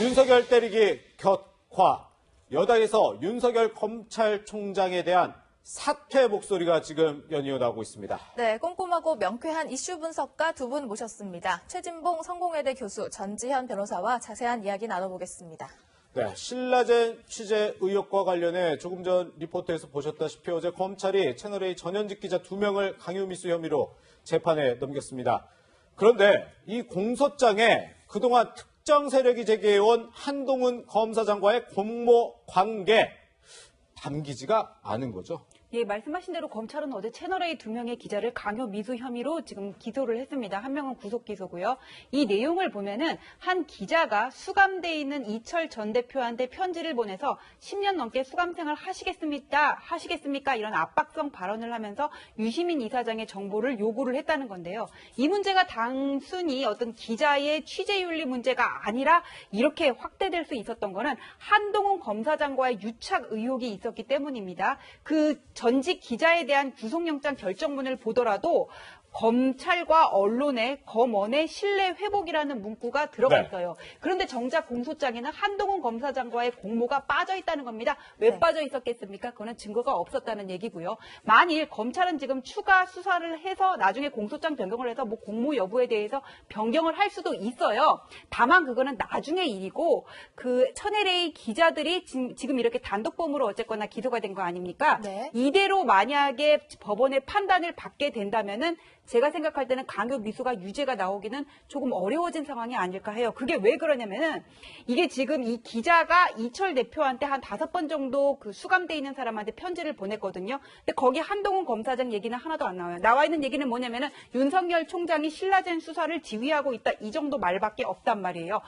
윤석열 때리기 격화. 여당에서 윤석열 검찰총장에 대한 사퇴 목소리가 지금 연이어나오고 있습니다. 네, 꼼꼼하고 명쾌한 이슈 분석가 두 분 모셨습니다. 최진봉 성공회대 교수, 전지현 변호사와 자세한 이야기 나눠보겠습니다. 네, 신라젠 취재 의혹과 관련해 조금 전 리포트에서 보셨다시피 어제 검찰이 채널A 전현직 기자 2명을 강요미수 혐의로 재판에 넘겼습니다. 그런데 이 공소장에 그동안 특정 세력이 제기해온 한동훈 검사장과의 공모 관계 담기지가 않은 거죠. 예, 말씀하신 대로 검찰은 어제 채널A 2명의 기자를 강요 미수 혐의로 지금 기소를 했습니다. 한 명은 구속 기소고요. 이 내용을 보면은 한 기자가 수감돼 있는 이철 전 대표한테 편지를 보내서 10년 넘게 수감 생활 하시겠습니까? 이런 압박성 발언을 하면서 유시민 이사장의 정보를 요구를 했다는 건데요. 이 문제가 단순히 어떤 기자의 취재윤리 문제가 아니라 이렇게 확대될 수 있었던 거는 한동훈 검사장과의 유착 의혹이 있었기 때문입니다. 그 전직 기자에 대한 구속영장 결정문을 보더라도 검찰과 검언의 신뢰 회복이라는 문구가 들어가 있어요. 그런데 정작 공소장에는 한동훈 검사장과의 공모가 빠져 있다는 겁니다. 왜 빠져 있었겠습니까? 그거는 증거가 없었다는 얘기고요. 만일 검찰은 지금 추가 수사를 해서 나중에 공소장 변경을 해서 뭐 공모 여부에 대해서 변경을 할 수도 있어요. 다만 그거는 나중의 일이고 그 채널A 기자들이 지금 이렇게 단독범으로 어쨌거나 기소가 된 거 아닙니까? 네. 이대로 만약에 법원의 판단을 받게 된다면은 제가 생각할 때는 강요 미수가 유죄가 나오기는 조금 어려워진 상황이 아닐까 해요. 그게 왜 그러냐면은 이게 지금 이 기자가 이철 대표한테 한 5번 정도 그 수감돼 있는 사람한테 편지를 보냈거든요. 근데 거기 한동훈 검사장 얘기는 하나도 안 나와요. 나와 있는 얘기는 뭐냐면은 윤석열 총장이 신라젠 수사를 지휘하고 있다. 이 정도 말밖에 없단 말이에요.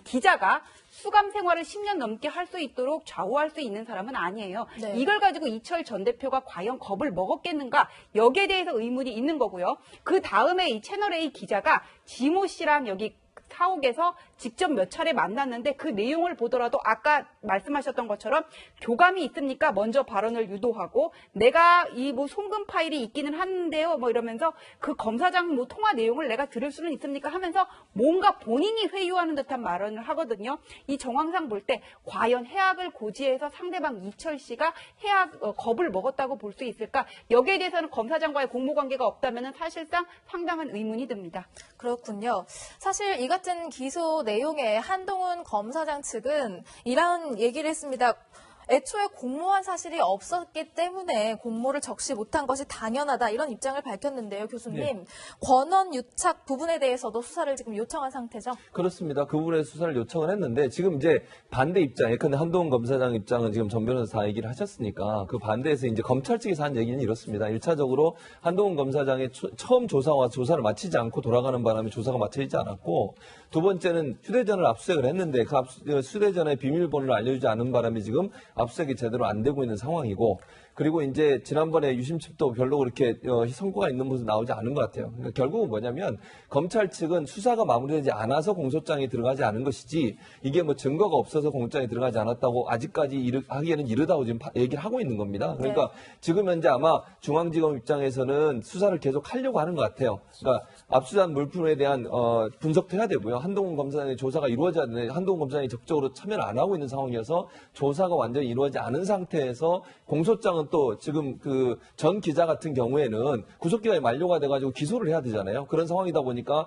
기자가 수감 생활을 10년 넘게 할 수 있도록 좌우할 수 있는 사람은 아니에요. 네. 이걸 가지고 이철 전 대표가 과연 겁을 먹었겠는가? 여기에 대해서 의문이 있는 거고요. 그 다음에 이 채널A 기자가 지모 씨랑 여기 사옥에서 직접 몇 차례 만났는데 그 내용을 보더라도 아까 말씀하셨던 것처럼 교감이 있습니까? 먼저 발언을 유도하고 내가 이 뭐 송금 파일이 있기는 한데요. 뭐 이러면서 그 검사장 뭐 통화 내용을 내가 들을 수는 있습니까? 하면서 뭔가 본인이 회유하는 듯한 발언을 하거든요. 이 정황상 볼 때 과연 해악을 고지해서 상대방 이철 씨가 겁을 먹었다고 볼 수 있을까? 여기에 대해서는 검사장과의 공모 관계가 없다면은 사실상 상당한 의문이 듭니다. 그렇군요. 사실 이 같은 기소 내용에 한동훈 검사장 측은 이런 얘기를 했습니다. 애초에 공모한 사실이 없었기 때문에 공모를 적시 못한 것이 당연하다 이런 입장을 밝혔는데요. 교수님, 네. 권한 유착 부분에 대해서도 수사를 지금 요청한 상태죠? 그렇습니다. 그 부분에 수사를 요청을 했는데 지금 이제 반대 입장, 예컨대 한동훈 검사장 입장은 지금 전 변호사 다 얘기를 하셨으니까 그 반대에서 이제 검찰 측에서 한 얘기는 이렇습니다. 1차적으로 한동훈 검사장의 처음 조사와 조사를 마치지 않고 돌아가는 바람에 조사가 마쳐지지 않았고 두 번째는 휴대전화를 압수수색을 했는데 그 휴대전화의 비밀번호를 알려주지 않은 바람에 지금 압수수색이 제대로 안 되고 있는 상황이고 그리고 이제 지난번에 유심칩도 별로 그렇게 성과가 있는 모습 나오지 않은 것 같아요. 그러니까 결국은 뭐냐면 검찰 측은 수사가 마무리되지 않아서 공소장이 들어가지 않은 것이지 이게 뭐 증거가 없어서 공소장이 들어가지 않았다고 아직까지 하기에는 이르다고 지금 얘기를 하고 있는 겁니다. 그러니까 지금 현재 아마 중앙지검 입장에서는 수사를 계속 하려고 하는 것 같아요. 그러니까 압수한 물품에 대한 분석도 해야 되고요. 한동훈 검사장의 조사가 이루어져야 되는데 한동훈 검사장이 적극적으로 참여를 안 하고 있는 상황이어서 조사가 완전히 이루어지지 않은 상태에서 공소장은 또 지금 그 전 기자 같은 경우에는 구속기간이 만료가 돼가지고 기소를 해야 되잖아요. 그런 상황이다 보니까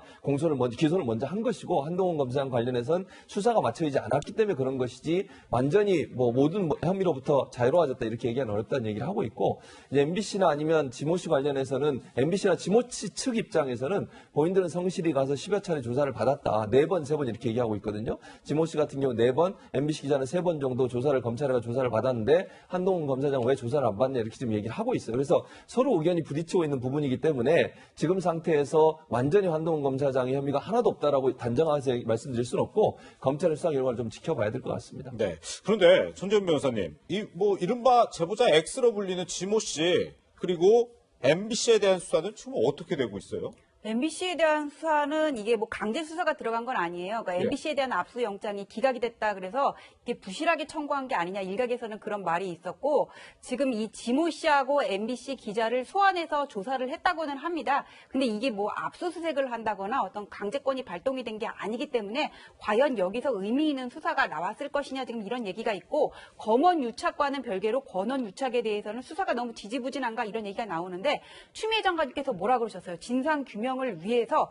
기소를 먼저 한 것이고 한동훈 검사장 관련해서는 수사가 마쳐지지 않았기 때문에 그런 것이지 완전히 뭐 모든 혐의로부터 자유로워졌다 이렇게 얘기하는 어렵다는 얘기를 하고 있고 이제 MBC나 아니면 지모 씨 관련해서는 MBC나 지모 씨 측 입장에서는 본인들은 성실히 가서 10여 차례 조사를 받았다. 4번, 3번 이렇게 얘기하고 있거든요. 지모 씨 같은 경우 4번, MBC 기자는 3번 정도 검찰에 조사를 받았는데 한동훈 검사장 왜 조사를 안 받냐 이렇게 지금 얘기를 하고 있어요. 그래서 서로 의견이 부딪히고 있는 부분이기 때문에 지금 상태에서 완전히 한동훈 검사장의 혐의가 하나도 없다라고 단정해서 말씀드릴 수는 없고 검찰의 수사 결과를 좀 지켜봐야 될 것 같습니다. 네. 그런데 전재현 변호사님, 이른바 제보자 X로 불리는 지모 씨 그리고 MBC에 대한 수사는 지금 어떻게 되고 있어요? MBC에 대한 수사는 이게 뭐 강제 수사가 들어간 건 아니에요. 그러니까 예. MBC에 대한 압수영장이 기각이 됐다 그래서 이게 부실하게 청구한 게 아니냐 일각에서는 그런 말이 있었고 지금 이 지모 씨하고 MBC 기자를 소환해서 조사를 했다고는 합니다. 근데 이게 뭐 압수수색을 한다거나 어떤 강제권이 발동이 된 게 아니기 때문에 과연 여기서 의미 있는 수사가 나왔을 것이냐 지금 이런 얘기가 있고 검언 유착과는 별개로 권언 유착에 대해서는 수사가 너무 지지부진한가 이런 얘기가 나오는데 추미애 장관님께서 뭐라 그러셨어요? 진상 규명을 위해서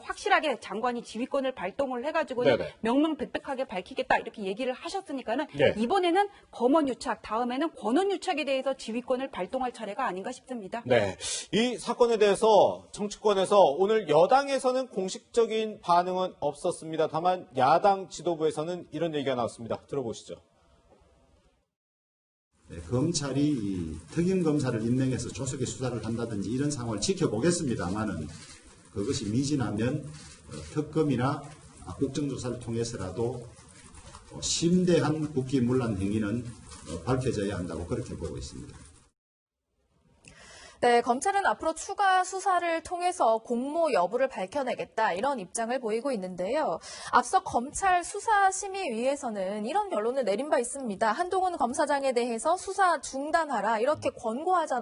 확실하게 장관이 지휘권을 발동을 해가지고는 네네. 명명백백하게 밝히겠다 이렇게 얘기를 하셨으니까는 네. 이번에는 검언 유착, 다음에는 권언 유착에 대해서 지휘권을 발동할 차례가 아닌가 싶습니다. 네. 이 사건에 대해서 정치권에서 오늘 여당에서는 공식적인 반응은 없었습니다. 다만 야당 지도부에서는 이런 얘기가 나왔습니다. 들어보시죠. 네, 검찰이 이 특임검사를 임명해서 조속히 수사를 한다든지 이런 상황을 지켜보겠습니다만은 그것이 미진하면 특검이나 국정조사를 통해서라도 심대한 국기문란 행위는 밝혀져야 한다고 그렇게 보고 있습니다. 네, 검찰은 앞으로 추가 수사를 통해서 공모 여부를 밝혀내겠다 이런 입장을 보이고 있는데요. 앞서 검찰 수사심의위에서는 이런 결론을 내린 바 있습니다. 한동훈 검사장에 대해서 수사 중단하라 이렇게 권고하지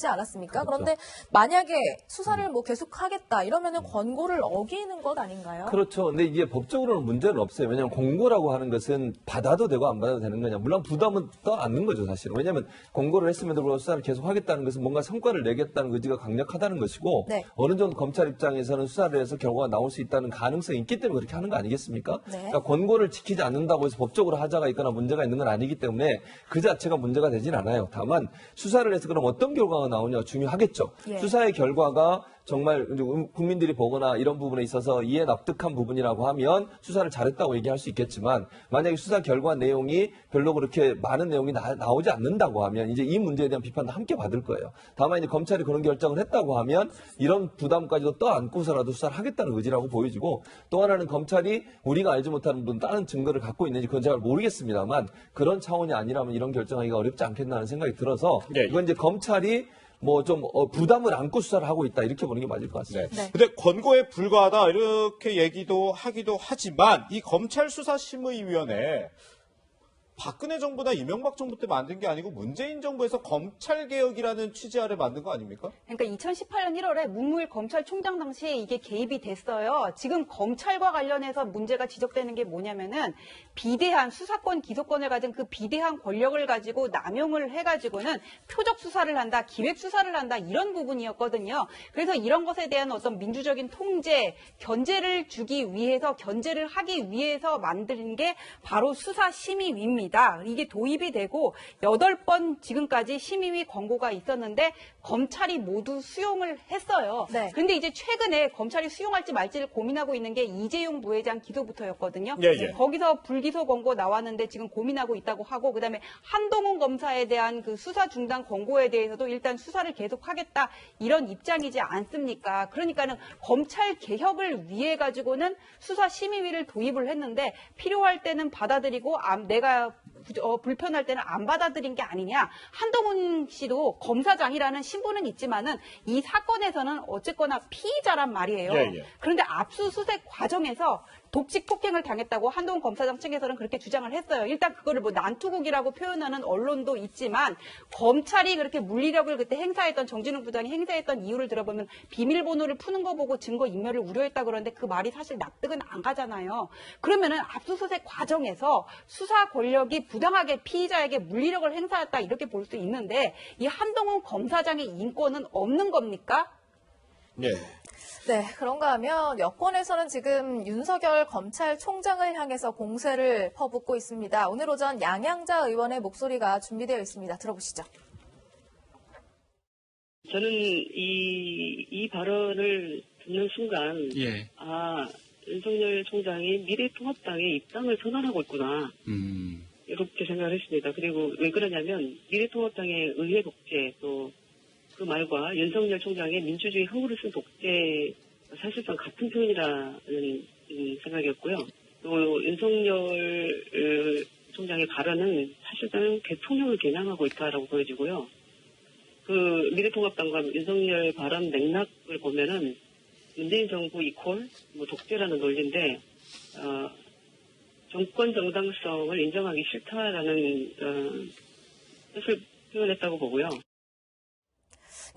않았습니까? 그렇죠. 그런데 만약에 수사를 뭐 계속하겠다 이러면은 권고를 어기는 것 아닌가요? 그렇죠. 근데 이게 법적으로는 문제는 없어요. 왜냐하면 공고라고 하는 것은 받아도 되고 안 받아도 되는 거냐. 물론 부담은 떠안는 거죠, 사실은. 왜냐하면 공고를 했음에도 불구하고 수사를 계속 하겠다는 것은 뭔가 성과를 내겠다는 의지가 강력하다는 것이고 네. 어느 정도 검찰 입장에서는 수사를 해서 결과가 나올 수 있다는 가능성이 있기 때문에 그렇게 하는 거 아니겠습니까? 네. 그러니까 권고를 지키지 않는다고 해서 법적으로 하자가 있거나 문제가 있는 건 아니기 때문에 그 자체가 문제가 되진 않아요. 다만 수사를 해서 그럼 어떤 결과가 나오냐 중요하겠죠. 예. 수사의 결과가 정말 국민들이 보거나 이런 부분에 있어서 이해 납득한 부분이라고 하면 수사를 잘했다고 얘기할 수 있겠지만 만약에 수사 결과 내용이 별로 그렇게 많은 내용이 나오지 않는다고 하면 이제 이 문제에 대한 비판도 함께 받을 거예요. 다만 이제 검찰이 그런 결정을 했다고 하면 이런 부담까지도 떠안고서라도 수사를 하겠다는 의지라고 보여지고 또 하나는 검찰이 우리가 알지 못하는 부분 다른 증거를 갖고 있는지 그건 잘 모르겠습니다만 그런 차원이 아니라면 이런 결정하기가 어렵지 않겠나는 생각이 들어서 네. 이건 이제 검찰이 뭐 좀 부담을 안고 수사를 하고 있다 이렇게 보는 게 맞을 것 같습니다. 네. 근데 권고에 불과하다 이렇게 얘기도 하기도 하지만 이 검찰 수사심의위원회 박근혜 정부나 이명박 정부 때 만든 게 아니고 문재인 정부에서 검찰개혁이라는 취지 아래 만든 거 아닙니까? 그러니까 2018년 1월에 문무일 검찰총장 당시에 이게 개입이 됐어요. 지금 검찰과 관련해서 문제가 지적되는 게 뭐냐면은 비대한 수사권 기소권을 가진 그 비대한 권력을 가지고 남용을 해가지고는 표적 수사를 한다, 기획 수사를 한다 이런 부분이었거든요. 그래서 이런 것에 대한 어떤 민주적인 통제, 견제를 하기 위해서 만든 게 바로 수사심의위입니다. 이게 도입이 되고 8번 지금까지 심의위 권고가 있었는데 검찰이 모두 수용을 했어요. 네. 그런데 이제 최근에 검찰이 수용할지 말지를 고민하고 있는 게 이재용 부회장 기소부터였거든요. 예, 예. 거기서 불기소 권고 나왔는데 지금 고민하고 있다고 하고 그다음에 한동훈 검사에 대한 그 수사 중단 권고에 대해서도 일단 수사를 계속하겠다 이런 입장이지 않습니까? 그러니까는 검찰 개혁을 위해 가지고는 수사심의위를 도입을 했는데 필요할 때는 받아들이고 내가 불편할 때는 안 받아들인 게 아니냐. 한동훈 씨도 검사장이라는 신분은 있지만은 이 사건에서는 어쨌거나 피의자란 말이에요. 예, 예. 그런데 압수수색 과정에서 독직 폭행을 당했다고 한동훈 검사장 측에서는 그렇게 주장을 했어요. 일단 그거를 뭐 난투극이라고 표현하는 언론도 있지만 검찰이 그렇게 물리력을 그때 행사했던 정진웅 부장이 행사했던 이유를 들어보면 비밀번호를 푸는 거 보고 증거 인멸을 우려했다 그러는데 그 말이 사실 납득은 안 가잖아요. 그러면은 압수수색 과정에서 수사 권력이 부당하게 피의자에게 물리력을 행사했다 이렇게 볼 수 있는데 이 한동훈 검사장의 인권은 없는 겁니까? 네. 네, 그런가 하면 여권에서는 지금 윤석열 검찰총장을 향해서 공세를 퍼붓고 있습니다. 오늘 오전 양양자 의원의 목소리가 준비되어 있습니다. 들어보시죠. 저는 이 발언을 듣는 순간, 예. 윤석열 총장이 미래통합당의 입당을 선언하고 있구나. 이렇게 생각을 했습니다. 그리고 왜 그러냐면, 미래통합당의 의회 독재, 또 그 말과 윤석열 총장의 민주주의 허구를 쓴 독재, 사실상 같은 표현이라는 생각이었고요. 또 윤석열 총장의 발언은 사실상 대통령을 겨냥하고 있다라고 보여지고요. 그 미래통합당과 윤석열 발언 맥락을 보면은 문재인 정부 이퀄 뭐 독재라는 논리인데 정권 정당성을 인정하기 싫다라는 뜻을 표현했다고 보고요.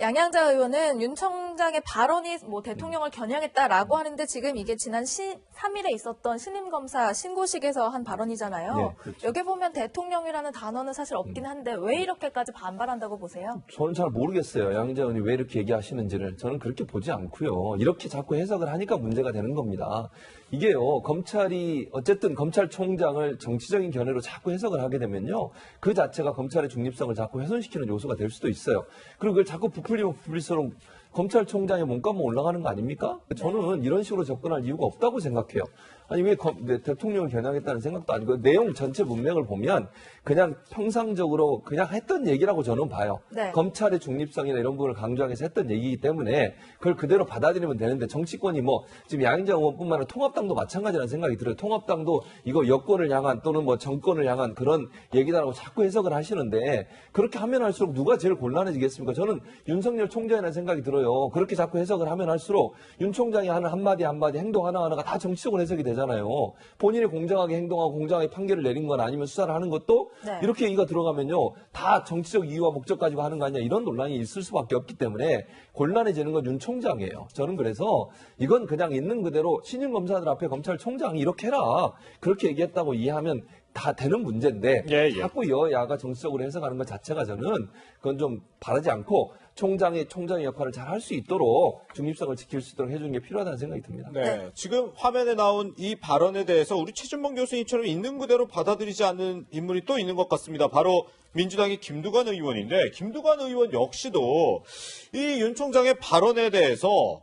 양양자 의원은 윤 총장의 발언이 뭐 대통령을 겨냥했다라고 하는데 지금 이게 지난 3일에 있었던 신임검사 신고식에서 한 발언이잖아요. 네, 그렇죠. 여기 보면 대통령이라는 단어는 사실 없긴 한데 왜 이렇게까지 반발한다고 보세요? 저는 잘 모르겠어요. 양자 의원이 왜 이렇게 얘기하시는지를. 저는 그렇게 보지 않고요. 이렇게 자꾸 해석을 하니까 문제가 되는 겁니다. 이게요, 검찰이 어쨌든 검찰총장을 정치적인 견해로 자꾸 해석을 하게 되면요, 그 자체가 검찰의 중립성을 자꾸 훼손시키는 요소가 될 수도 있어요. 그리고 그걸 자꾸 부풀리면 부풀릴수록 검찰총장의 몸값만 올라가는 거 아닙니까? 저는 이런 식으로 접근할 이유가 없다고 생각해요. 아니 왜 대통령을 겨냥했다는 생각도 아니고 내용 전체 문맥을 보면 그냥 평상적으로 그냥 했던 얘기라고 저는 봐요. 네. 검찰의 중립성이나 이런 부분을 강조하기 위해서 했던 얘기이기 때문에 그걸 그대로 받아들이면 되는데 정치권이 뭐 지금 양인자 의원뿐만 아니라 통합당도 마찬가지라는 생각이 들어요. 통합당도 이거 여권을 향한 또는 뭐 정권을 향한 그런 얘기다라고 자꾸 해석을 하시는데 그렇게 하면 할수록 누가 제일 곤란해지겠습니까? 저는 윤석열 총장이라는 생각이 들어요. 그렇게 자꾸 해석을 하면 할수록 윤 총장이 하는 한마디 한마디 행동 하나하나가 다 정치적으로 해석이 되잖아요. 본인이 공정하게 행동하고 공정하게 판결을 내린 건 아니면 수사를 하는 것도 네. 이렇게 얘기가 들어가면요. 다 정치적 이유와 목적 가지고 하는 거 아니냐 이런 논란이 있을 수밖에 없기 때문에 곤란해지는 건 윤 총장이에요. 저는 그래서 이건 그냥 있는 그대로 신임 검사들 앞에 검찰총장이 이렇게 해라. 그렇게 얘기했다고 이해하면 다 되는 문제인데 예. 자꾸 여야가 정치적으로 해석하는 것 자체가 저는 그건 좀 바라지 않고 총장의 역할을 잘 할 수 있도록 중립성을 지킬 수 있도록 해주는 게 필요하다는 생각이 듭니다. 네. 지금 화면에 나온 이 발언에 대해서 우리 최준봉 교수님처럼 있는 그대로 받아들이지 않는 인물이 또 있는 것 같습니다. 바로 민주당의 김두관 의원인데 김두관 의원 역시도 이 윤 총장의 발언에 대해서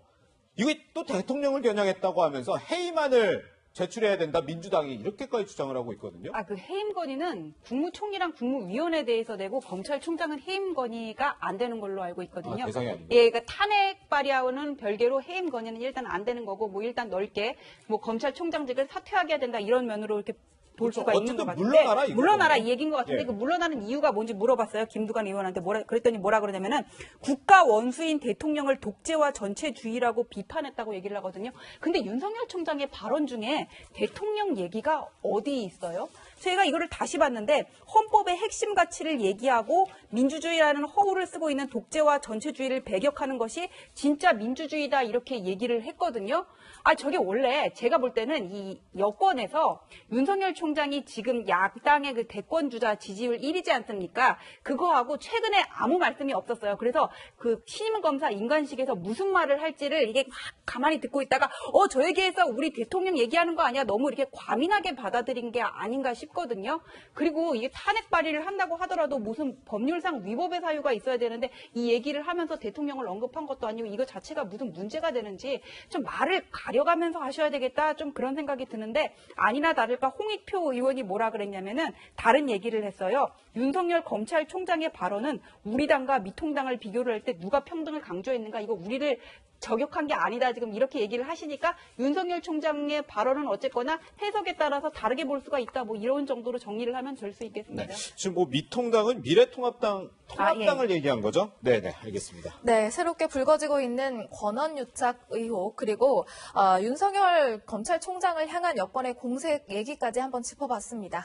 이거 또 대통령을 겨냥했다고 하면서 해임안을 제출해야 된다. 민주당이 이렇게까지 주장을 하고 있거든요. 그 해임 건의는 국무총리랑 국무위원에 대해서 내고 검찰총장은 해임 건의가 안 되는 걸로 알고 있거든요. 대상이 아니고. 예, 그러니까 탄핵 발의하고는 별개로 해임 건의는 일단 안 되는 거고, 뭐 일단 넓게 뭐 검찰총장직을 사퇴하게 해야 된다 이런 면으로 이렇게 볼 그렇죠. 수가 있는 것 어쨌든 같은데 물러나라, 이거죠. 물러나라 이 얘기인 것 같은데 예. 그 물러나는 이유가 뭔지 물어봤어요. 김두관 의원한테 그랬더니 뭐라 그러냐면은 국가 원수인 대통령을 독재와 전체주의라고 비판했다고 얘기를 하거든요. 근데 윤석열 총장의 발언 중에 대통령 얘기가 어디 있어요? 저희가 이거를 다시 봤는데 헌법의 핵심 가치를 얘기하고 민주주의라는 허울을 쓰고 있는 독재와 전체주의를 배격하는 것이 진짜 민주주의다 이렇게 얘기를 했거든요. 저게 원래 제가 볼 때는 이 여권에서 윤석열 총장이 지금 야당의 그 대권주자 지지율 1위지 않습니까? 그거하고 최근에 아무 말씀이 없었어요. 그래서 그 신임검사 인관식에서 무슨 말을 할지를 이게 막 가만히 듣고 있다가 저 얘기해서 우리 대통령 얘기하는 거 아니야? 너무 이렇게 과민하게 받아들인 게 아닌가 싶거든요. 그리고 이게 탄핵 발의를 한다고 하더라도 무슨 법률상 위법의 사유가 있어야 되는데 이 얘기를 하면서 대통령을 언급한 것도 아니고 이거 자체가 무슨 문제가 되는지 좀 말을 가려가면서 하셔야 되겠다 좀 그런 생각이 드는데 아니나 다를까 홍익표 의원이 뭐라 그랬냐면은 다른 얘기를 했어요. 윤석열 검찰총장의 발언은 우리 당과 미통당을 비교를 할 때 누가 평등을 강조했는가 이거 우리를 저격한 게 아니다. 지금 이렇게 얘기를 하시니까 윤석열 총장의 발언은 어쨌거나 해석에 따라서 다르게 볼 수가 있다. 뭐 이런 정도로 정리를 하면 될 수 있겠습니다. 지금 뭐 미통당은 통합당을 얘기한 거죠? 네네, 알겠습니다. 네, 새롭게 불거지고 있는 권한유착 의혹 그리고 윤석열 검찰총장을 향한 여권의 공색 얘기까지 한번 짚어봤습니다.